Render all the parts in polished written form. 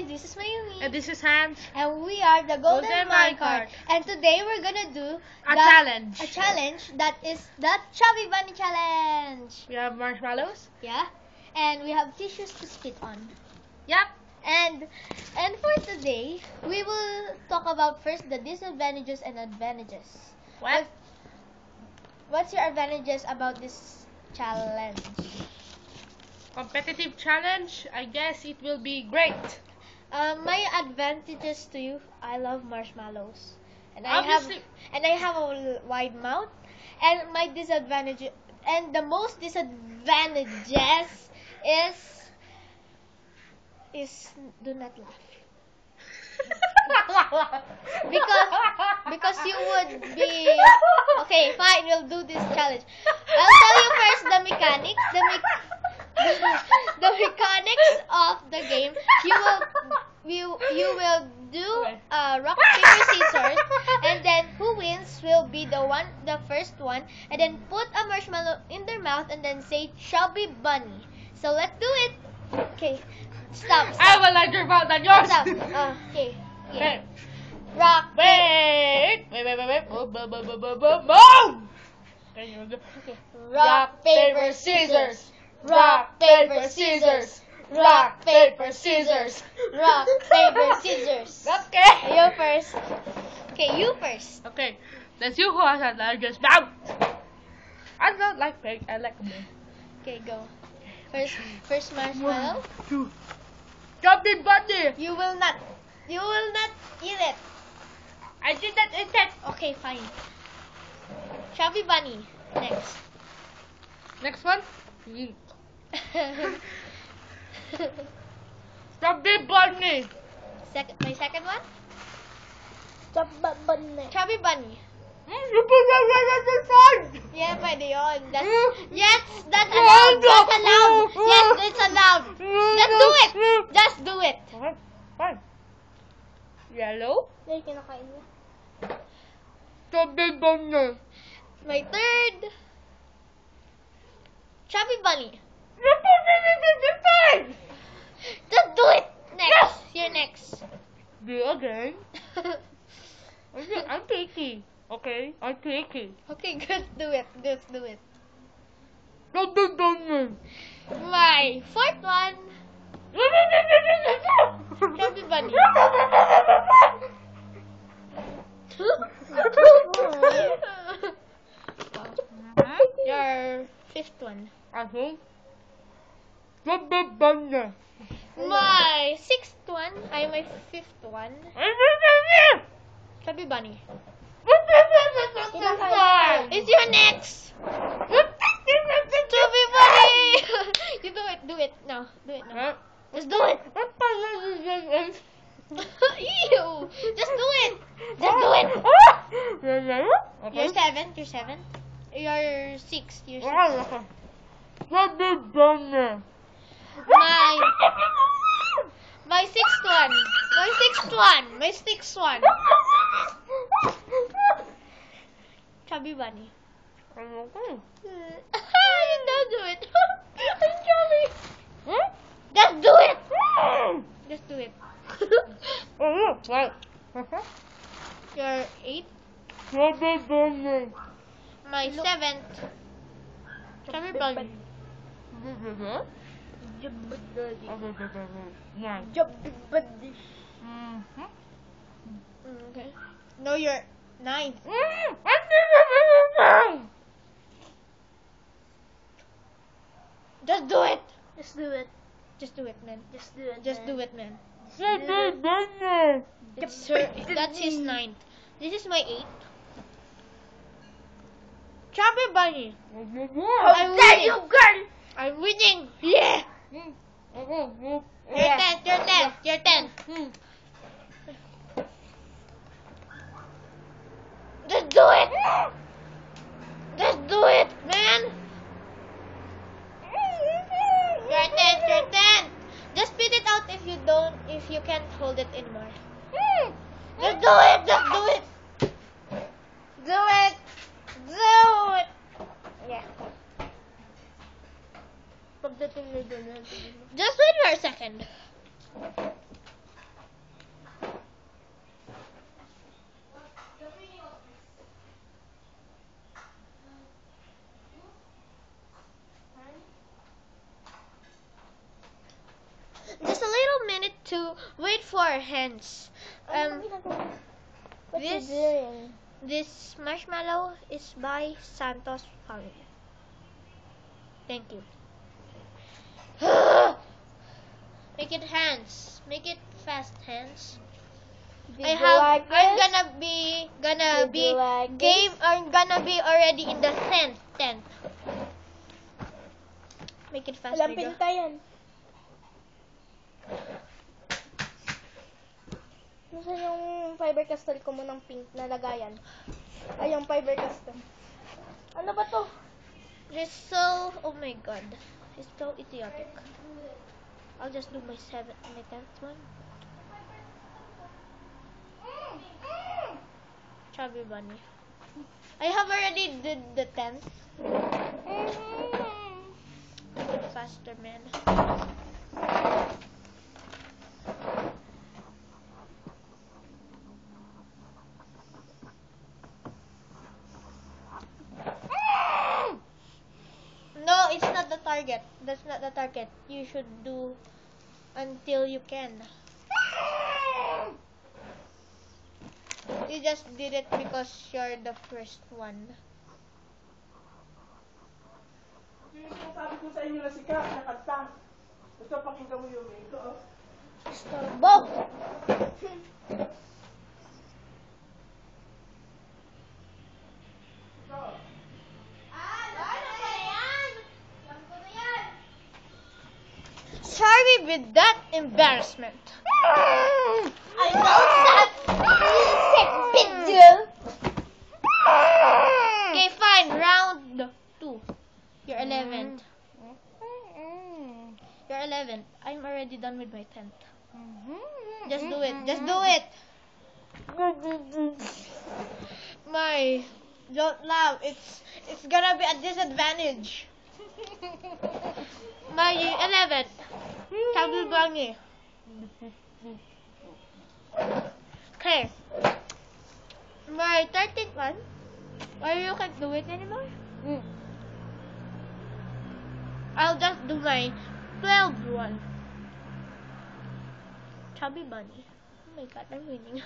guys, this is Mayumi. And this is Hans. And we are the Golden Minecart. And today we're gonna do A challenge. A challenge that is the Chubby Bunny Challenge. We have marshmallows. Yeah. And we have tissues to spit on. Yep. And for today, we will talk about first the disadvantages and advantages. What's your advantages about this challenge? Competitive challenge. I guess it will be great. My advantages to you, I love marshmallows, and Obviously. I have a wide mouth. And my disadvantage, and the most disadvantages is do not laugh. because you would be okay. Fine, we'll do this challenge. I'll tell you first the mechanics. The mechanics of the game. You will do rock paper scissors, and then who wins will be the first one, and then put a marshmallow in their mouth and then say Chubby Bunny. So let's do it. Okay, stop. I will like your mouth than yours. Stop. Okay. Yeah. Rock. Wait. Boom. Okay, Okay. Rock, paper, scissors. Rock, paper, scissors. Rock, paper, scissors. Rock, paper, scissors. Okay. You first. Okay, you first. Okay. Let's see who has the largest mouth. I don't like pig. I like them. Okay, go. First marshmallow. Chubby Bunny. You will not eat it. I did not eat it. Okay, fine. Chubby Bunny. Next. Next one. Chubby Bunny. My second one. Chubby Bunny. Chubby Bunny. You put that right this side. Yeah, pwede yun. That's allowed. That's allowed. Yes, it's allowed. Just do it. Just do it. Okay, fine. Yellow. Ay, kinakain niya. Chubby Bunny. My third. Chubby Bunny. You put it in the side. Just do it. Next. You're next. Do it again. I'm picky. Okay, I'm picky. Okay, good. Do it. Just do it. Chubby Bunny. My fourth one. Chubby Bunny. Your fifth one. I think. Chubby Bunny. My sixth one. My fifth one. Chubby Bunny. It's your next. Chubby Bunny. You do it. Do it. No. Do it now. Just do it. Ew. Just do it. Just do it. You're seven. You're seven. You're six. You're six. Chubby Bunny. My sixth one. My sixth one. My sixth one. Chubby Bunny. You don't do it. I'm chubby. Just do it. Just do it. Right. Your eighth. Chubby Bunny. My seventh. Chubby Bunny. Nine. Chubby Bunny. Okay. No, you're ninth. Just do it. Just do it. Just do it, man. Just do it. Just do it, man. Chubby Bunny. That's his ninth. This is my eighth. Chubby Bunny. How dare you, girl! I'm winning. Yeah. You're tenth. You're tenth. You're tenth. Just do it. Just do it, man. You're tenth. You're tenth. Just spit it out if you can't hold it anymore. Just do it. Just do it. Do it. Do it. Yeah. Pagdating na doon. Just wait for a second. to wait for hands. What This- you doing? This marshmallow is by Santos family. Thank you. Make it hands. Make it fast hands. Did I you have. like I'm this? gonna Did be you like game. this? I'm gonna be already in the tent. Make it fast, Walang Mega. pinta yan. Nasaan yung fiber castle ko mo ng pink na lagayan? Ay, yung fiber castle. Ano ba to? It's so. Oh my god. It's so idiotic. I'll just do my 10th one. Chubby bunny. I have already did the 10th. Make it faster, man. No, it's not the target. That's not the target. You should do until you can. You just did it because you're the first one. Yung sabi ko sa inyo na sikat na kanta. Ito, pakinggan mo yung ito. Oh. Bob! Sorry with that embarrassment. I know that video. Okay, fine. Round 2. You're 11th. You're 11th. I'm already done with my 10th. Just do it. Just do it. My, don't laugh. It's gonna be a disadvantage. My 11th. Chubby bunny. Okay. My 13th one. Or you can't do it anymore? I'll just do my 12th one. Chubby bunny. Oh my god, I'm winning.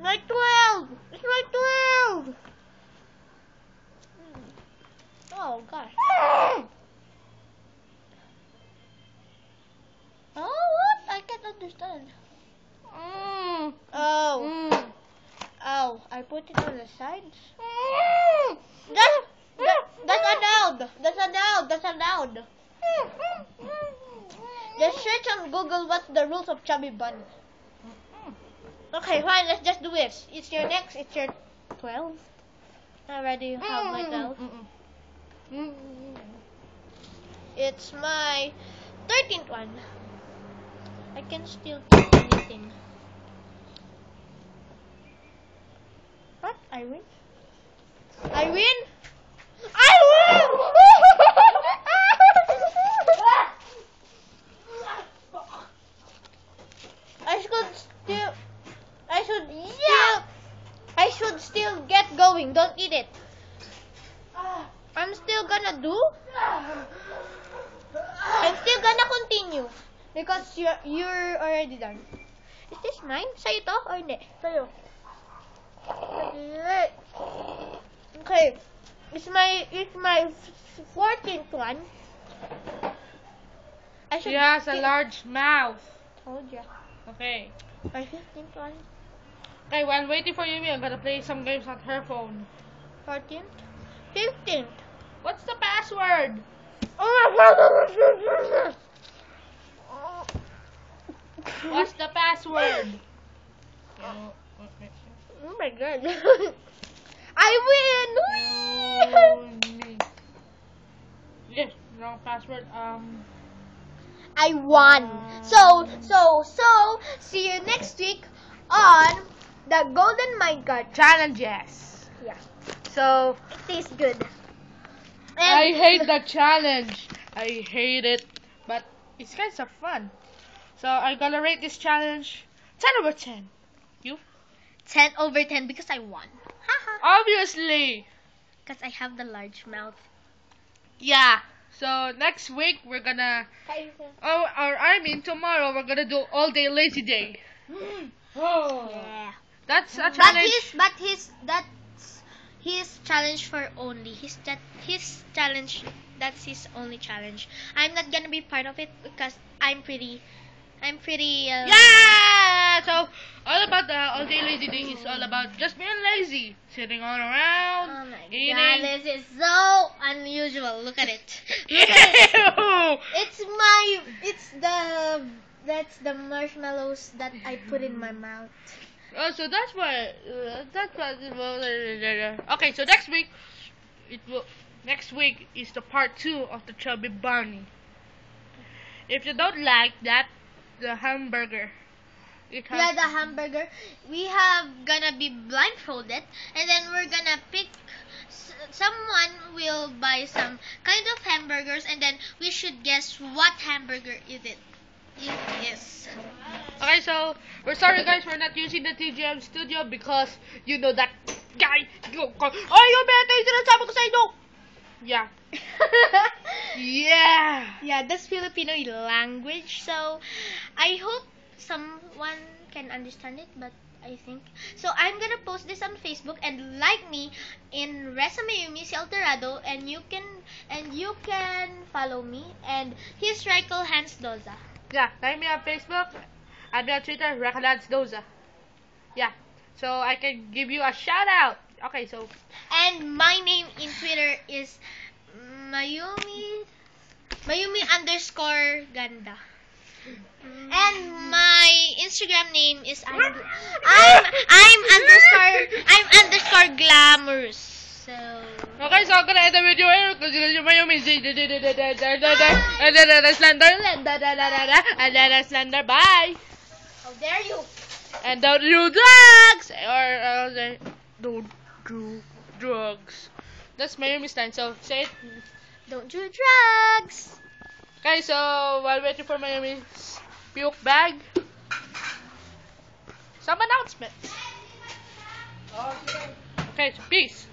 My 12! It's my 12! Oh gosh. Oh, what? I can't understand. Oh. Oh, I put it on the sides. That's allowed. That's allowed. That's allowed. Just search on Google what's the rules of Chubby Bunny. Okay, fine. Let's just do it. It's your next. It's your 12. I already have my 12. It's my 13th one. I can still do anything. What? I win? I win? I win! I should still get going. Don't eat it. I'm still gonna do. I'm still gonna continue because you're already done. Is this mine? Sa'yo to or hindi? Sa'yo. Okay. It's my 14th one. I should She has a large mouth. Told ya. Okay. My 15th one. Okay, while waiting for Yumi, I'm gonna play some games on her phone. 14th. 15th. What's the password? What's the password? Oh my god. I win! Yes, wrong password. I won. So, see you next week on the Golden Minecart. Challenges. Yeah. So, it tastes good. And I hate the challenge. I hate it. But it's kind of fun. So I'm gonna rate this challenge 10/10. You? 10/10 because I won. Obviously. Because I have the large mouth. Yeah. So next week we're gonna. Kain ko. Oh, or I mean tomorrow we're gonna do all day lazy day. Yeah. That's a But challenge. that's his challenge for only. His challenge. That's his only challenge. I'm not gonna be part of it because I'm pretty. Yeah. So all about the all day lazy day is all about just being lazy, sitting all around, Oh my eating. god, this is so unusual. Look at it. Look at it. That's the marshmallows that I put in my mouth. Oh, so that's why. Okay, so next week, Next week is the part 2 of the Chubby Bunny. If you don't like that, the hamburger. Yeah, the hamburger. We have gonna be blindfolded, and then we're gonna pick. Someone will buy some kind of hamburgers, and then we should guess what hamburger is it. It is. Okay, so we're sorry guys, we're not using the TGM studio because you know that guy. Yung better yung sinasabi ko sa inyo. Yeah. Yeah. Yeah, that's Filipino language. So I hope someone can understand it, but I think so. I'm gonna post this on Facebook and like me in Resume Yumi Si Alterado, and you can follow me, and he's Rykel Hans Doza. Yeah, like me on Facebook, add me on Twitter, Recalance Doza. Yeah, so I can give you a shout out. Okay, so And my name in Twitter is Mayumi _Ganda. And my Instagram name is I'm _ glamorous. So okay, so I'm gonna end the video here because my name is Slender. Bye. how dare you? And don't do drugs don't do drugs. That's Mayumi Stein. So say it. Don't do drugs. Okay, so while waiting for Mayumi's puke bag, some announcements. Okay, so peace.